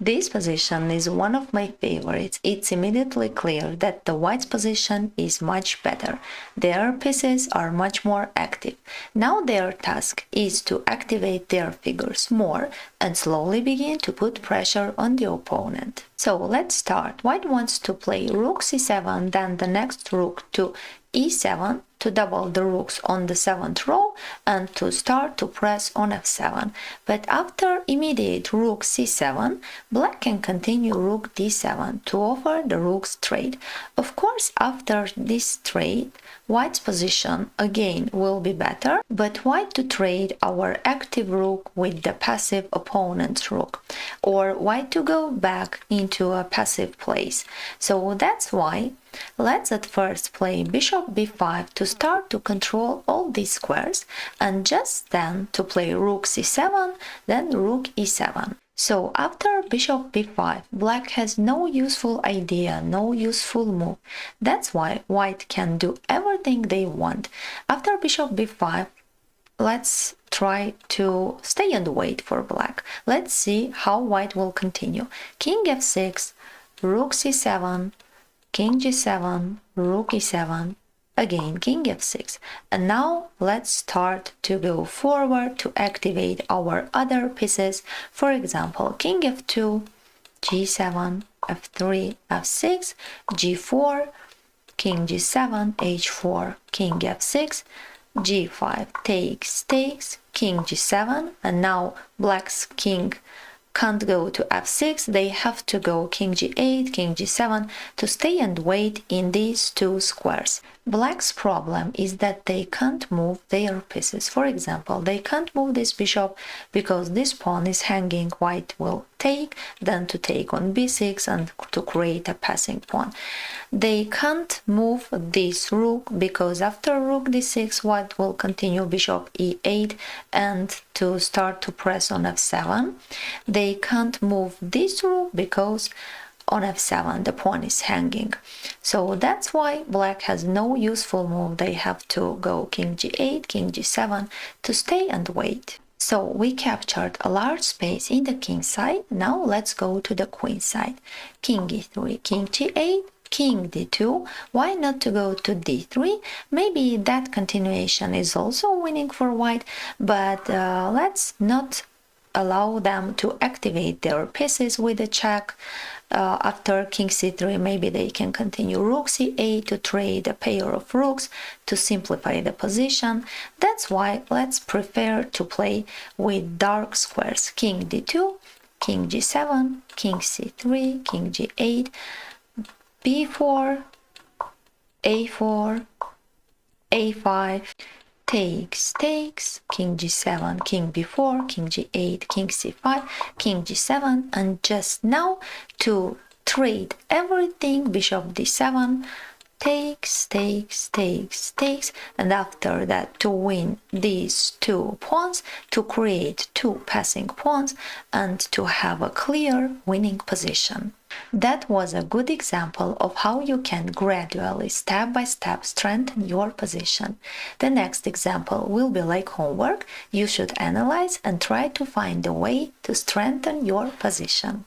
This position is one of my favorites. It's immediately clear that the white's position is much better. Their pieces are much more active. Now their task is to activate their figures more and slowly begin to put pressure on the opponent. So let's start. White wants to play rook c7, then the next rook to e7 to double the rooks on the 7th row and to start to press on f7. But after immediate rook c7, black can continue rook d7 to offer the rook's trade. Of course, after this trade, white's position again will be better, but white to trade our active rook with the passive opponent's rook, or white to go back into a passive place. So that's why let's at first play bishop b5 to start to control all these squares, and just then to play rook c7, then rook e7. So after bishop b5, black has no useful idea, no useful move. That's why white can do everything they want. After bishop b5, let's try to stay and wait for black. Let's see how white will continue. King f6, rook c7, king g7, rook e7, again king f6. And now let's start to go forward to activate our other pieces. For example, king f2, g7, f3, f6, g4, king g7, h4, king f6, g5 takes, king g7, and now black's king can't go to f6, they have to go king g8, king g7 to stay and wait in these two squares. Black's problem is that they can't move their pieces. For example, they can't move this bishop because this pawn is hanging. White will take, then to take on b6 and to create a passing pawn. They can't move this rook because after rook d6, white will continue bishop e8 and to start to press on f7. They can't move this rook because on f7 the pawn is hanging. So that's why black has no useful move. They have to go king g8, king g7 to stay and wait. So we captured a large space in the king side. Now let's go to the queen side. King e3, king g8, king d2. Why not to go to d3? Maybe that continuation is also winning for white, but let's not allow them to activate their pieces with a check. After king c3, maybe they can continue rook c8 to trade a pair of rooks to simplify the position. That's why let's prefer to play with dark squares. King d2, king g7, king c3, king g8, b4, a4, a5, takes, king g7, king b4, king g8, king c5, king g7, and just now to trade everything, bishop d7, takes, and after that to win these two pawns, to create two passing pawns, and to have a clear winning position. That was a good example of how you can gradually, step by step, strengthen your position. The next example will be like homework. You should analyze and try to find a way to strengthen your position.